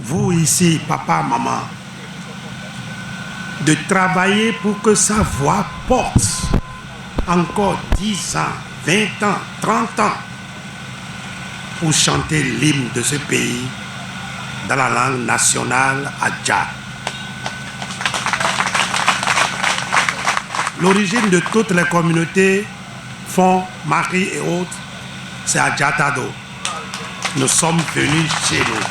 vous ici, papa, maman, de travailler pour que sa voix porte encore 10 ans, 20 ans, 30 ans pour chanter l'hymne de ce pays dans la langue nationale Adja. L'origine de toutes les communautés, Fon, Mari et autres, c'est Adjatado. Nous sommes venus chez nous.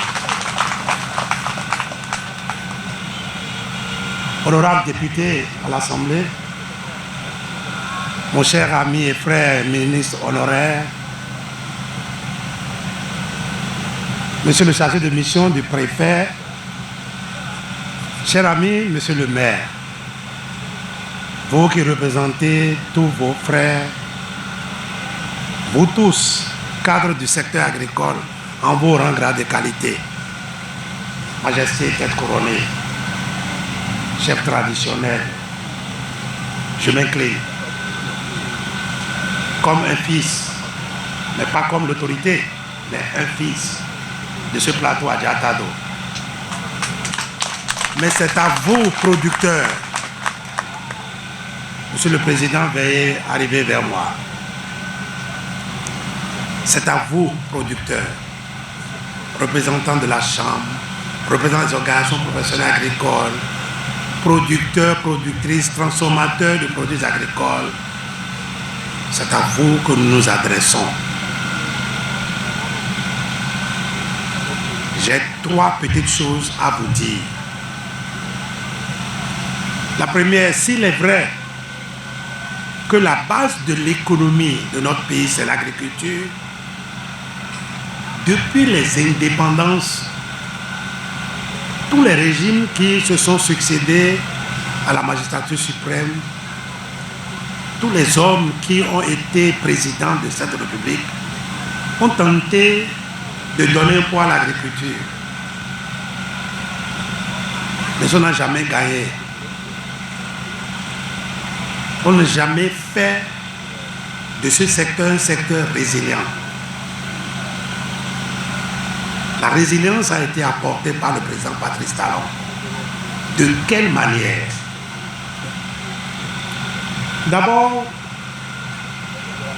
Honorable député à l'Assemblée, mon cher ami et frère ministre honoraire, monsieur le chargé de mission du préfet, cher ami, monsieur le maire, vous qui représentez tous vos frères, vous tous, cadres du secteur agricole, en vos rangs, grades et qualités, Majesté tête couronnée, chef traditionnel, je m'incline comme un fils, mais pas comme l'autorité, mais un fils de ce plateau Adjatado. Mais c'est à vous, producteurs, Monsieur le Président, veuillez arriver vers moi. C'est à vous, producteurs, représentants de la Chambre, représentants des organisations professionnelles agricoles, producteurs, productrices, transformateurs de produits agricoles. C'est à vous que nous nous adressons. J'ai 3 petites choses à vous dire. La première, s'il est vrai que la base de l'économie de notre pays, c'est l'agriculture, depuis les indépendances, tous les régimes qui se sont succédés à la magistrature suprême, tous les hommes qui ont été présidents de cette république ont tenté de donner un poids à l'agriculture. Mais on n'a jamais gagné. On n'a jamais fait de ce secteur un secteur résilient. La résilience a été apportée par le président Patrice Talon. De quelle manière? D'abord,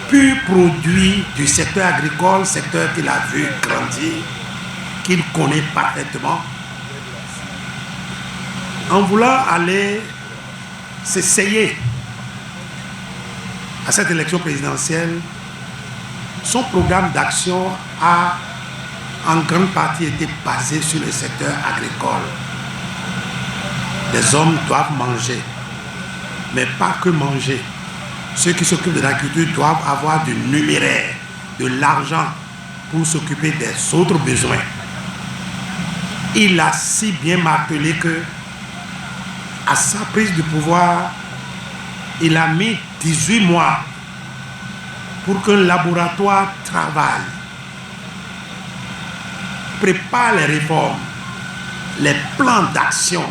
pur produit du secteur agricole, secteur qu'il a vu grandir, qu'il connaît parfaitement, en voulant aller s'essayer à cette élection présidentielle, son programme d'action a en grande partie été basé sur le secteur agricole. Les hommes doivent manger, mais pas que manger. Ceux qui s'occupent de l'agriculture doivent avoir du numéraire, de l'argent pour s'occuper des autres besoins. Il a si bien martelé que, à sa prise de pouvoir, il a mis 18 mois pour qu'un laboratoire travaille, prépare les réformes, les plans d'action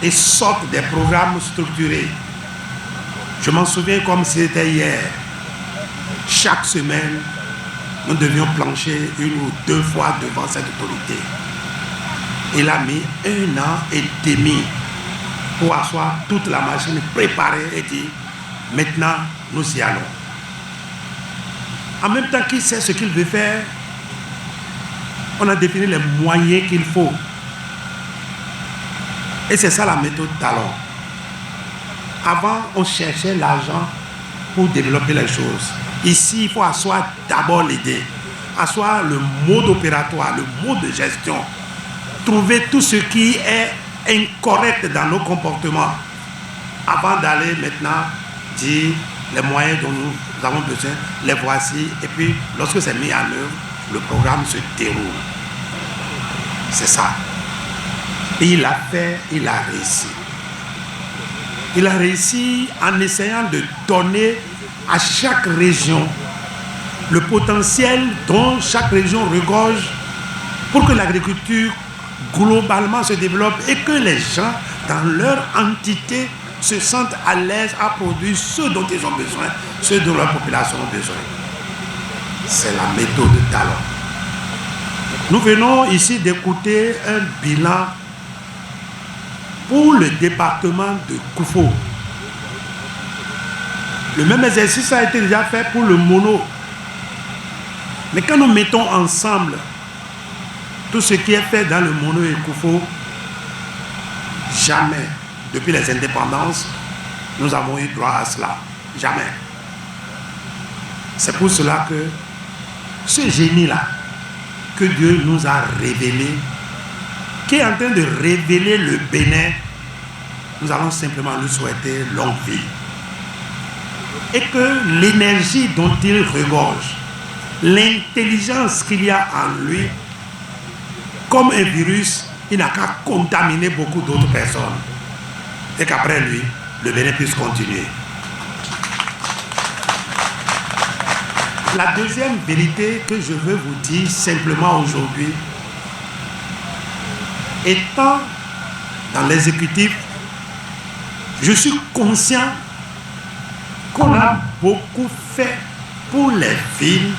et sorte des programmes structurés. Je m'en souviens comme si c'était hier. Chaque semaine, nous devions plancher 1 ou 2 fois devant cette autorité. Il a mis 1 an et demi pour asseoir toute la machine préparée et dire maintenant nous y allons. En même temps qu'il sait ce qu'il veut faire, on a défini les moyens qu'il faut. Et c'est ça la méthode Talon. Avant, on cherchait l'argent pour développer les choses. Ici, il faut asseoir d'abord l'idée, asseoir le mode opératoire, le mode de gestion, trouver tout ce qui est incorrect dans nos comportements avant d'aller maintenant dire les moyens dont nous avons besoin, les voici, et puis lorsque c'est mis en œuvre, le programme se déroule. C'est ça. Et il a fait, il a réussi. Il a réussi en essayant de donner à chaque région le potentiel dont chaque région regorge pour que l'agriculture globalement se développe et que les gens dans leur entité se sentent à l'aise à produire ce dont ils ont besoin, ce dont leur population a besoin. C'est la méthode Talon. Nous venons ici d'écouter un bilan pour le département de Koufo. Le même exercice a été déjà fait pour le Mono. Mais quand nous mettons ensemble tout ce qui est fait dans le Mono et Koufo, jamais, depuis les indépendances, nous avons eu droit à cela. Jamais. C'est pour cela que ce génie-là, que Dieu nous a révélé, qui est en train de révéler le Bénin, nous allons simplement lui souhaiter longue vie. Et que l'énergie dont il regorge, l'intelligence qu'il y a en lui, comme un virus, il n'a qu'à contaminer beaucoup d'autres personnes. Et qu'après lui, le Bénin puisse continuer. La deuxième vérité que je veux vous dire simplement aujourd'hui, étant dans l'exécutif, je suis conscient qu'on a beaucoup fait pour les villes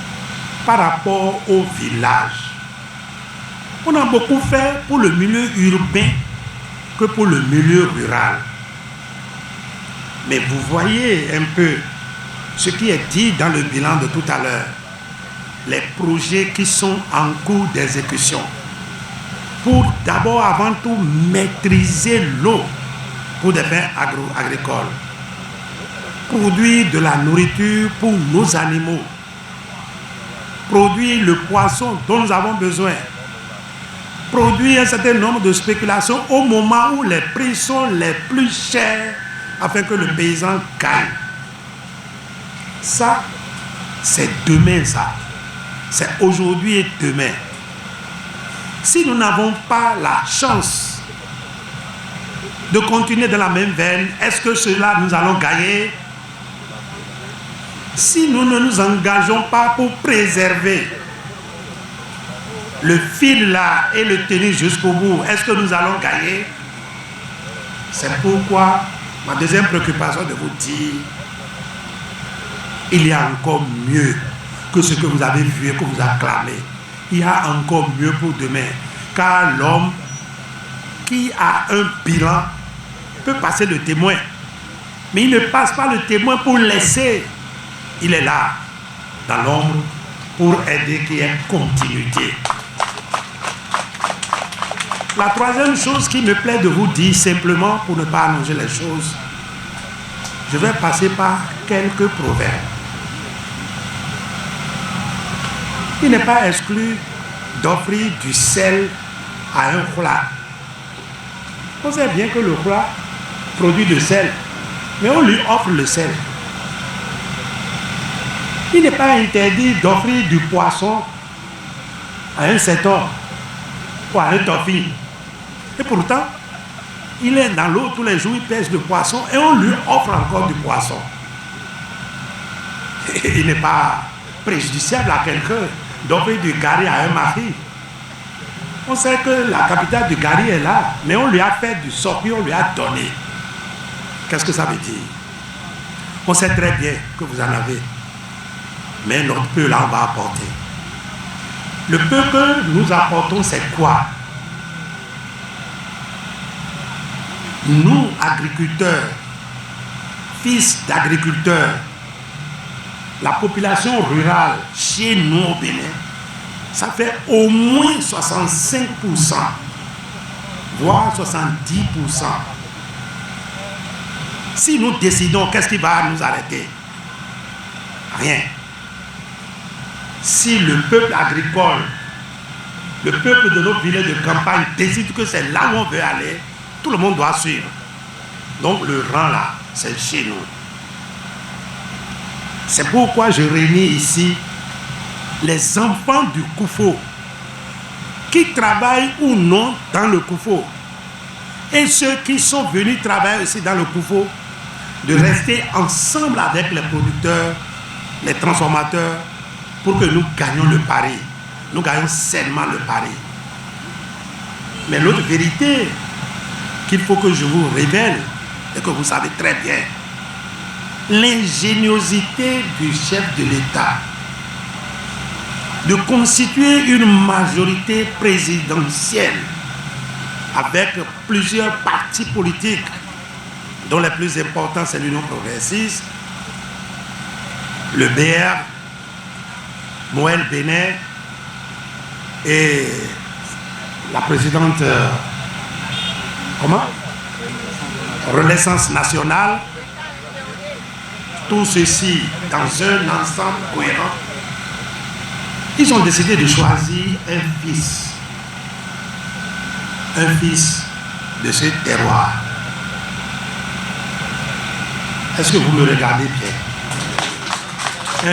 par rapport aux villages. On a beaucoup fait pour le milieu urbain que pour le milieu rural. Mais vous voyez un peu ce qui est dit dans le bilan de tout à l'heure, les projets qui sont en cours d'exécution pour d'abord avant tout maîtriser l'eau pour des fins agricoles, produire de la nourriture pour nos animaux, produire le poisson dont nous avons besoin, produire un certain nombre de spéculations au moment où les prix sont les plus chers afin que le paysan gagne. Ça, c'est demain ça. C'est aujourd'hui et demain. Si nous n'avons pas la chance de continuer dans la même veine, est-ce que cela nous allons gagner? Si nous ne nous engageons pas pour préserver le fil là et le tenir jusqu'au bout, est-ce que nous allons gagner? C'est pourquoi ma deuxième préoccupation de vous dire, il y a encore mieux que ce que vous avez vu et que vous acclamez. Il y a encore mieux pour demain. Car l'homme qui a un bilan peut passer le témoin. Mais il ne passe pas le témoin pour laisser. Il est là, dans l'ombre, pour aider qu'il y ait continuité. La troisième chose qui me plaît de vous dire, simplement pour ne pas allonger les choses, je vais passer par quelques proverbes. Il n'est pas exclu d'offrir du sel à un khla. On sait bien que le khla produit du sel, mais on lui offre le sel. Il n'est pas interdit d'offrir du poisson à un seton ou à un tofi. Et pourtant, il est dans l'eau tous les jours, il pêche du poisson et on lui offre encore du poisson. Et il n'est pas préjudiciable à quelqu'un d'offrir du gari à un mari. On sait que la capitale du gari est là, mais on lui a fait du sorti, on lui a donné. Qu'est-ce que ça veut dire? On sait très bien que vous en avez, mais notre peu là, on va apporter. Le peu que nous apportons, c'est quoi? Nous, agriculteurs, fils d'agriculteurs, la population rurale chez nous au Bénin, ça fait au moins 65%, voire 70%. Si nous décidons, qu'est-ce qui va nous arrêter? Rien. Si le peuple agricole, le peuple de nos villages de campagne décide que c'est là où on veut aller, tout le monde doit suivre. Donc le rang là, c'est chez nous. C'est pourquoi je réunis ici les enfants du Koufo qui travaillent ou non dans le Koufo et ceux qui sont venus travailler aussi dans le Koufo, de rester ensemble avec les producteurs, les transformateurs, pour que nous gagnions le pari. Nous gagnons sainement le pari. Mais l'autre vérité qu'il faut que je vous révèle et que vous savez très bien, l'ingéniosité du chef de l'État de constituer une majorité présidentielle avec plusieurs partis politiques, dont les plus importants c'est l'Union progressiste, le BR, Moël Bénet et la présidente Renaissance nationale, tout ceci dans un ensemble cohérent. Ils ont décidé de choisir un fils de ce terroir. Est-ce que vous me regardez bien?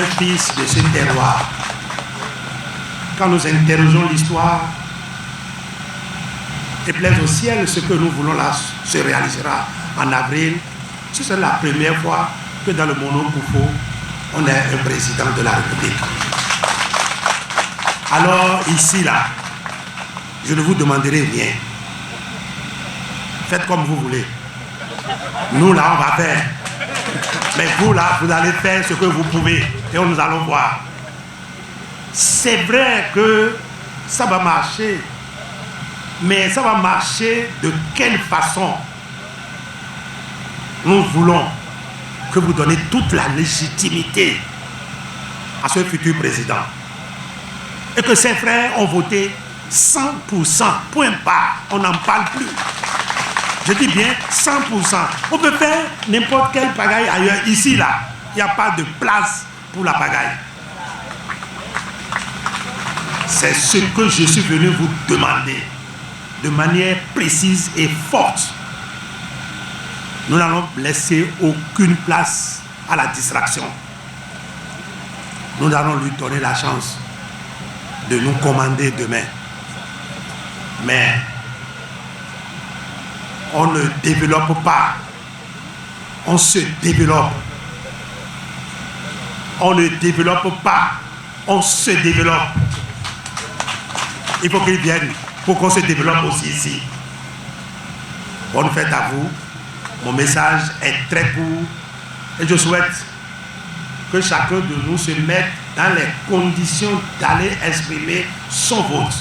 Un fils de ce terroir. Quand nous interrogeons l'histoire, et plaise au ciel, ce que nous voulons là se réalisera en avril. Ce sera la première fois que dans le Mono-Koufo, on a un président de la République. Alors ici, là, je ne vous demanderai rien. Faites comme vous voulez. Nous, là, on va faire. Mais vous, là, vous allez faire ce que vous pouvez. Et nous allons voir. C'est vrai que ça va marcher. Mais ça va marcher de quelle façon? Nous voulons que vous donnez toute la légitimité à ce futur président. Et que ses frères ont voté 100%, point barre, on n'en parle plus. Je dis bien 100%. On peut faire n'importe quelle pagaille ailleurs. Ici, là, il n'y a pas de place pour la pagaille. C'est ce que je suis venu vous demander, de manière précise et forte. Nous n'allons laisser aucune place à la distraction. Nous allons lui donner la chance de nous commander demain. Mais on ne développe pas, on se développe. On ne développe pas, on se développe. Il faut qu'ils viennent pour qu'on se développe aussi ici. Bonne fête à vous. Mon message est très court et je souhaite que chacun de nous se mette dans les conditions d'aller exprimer son vote.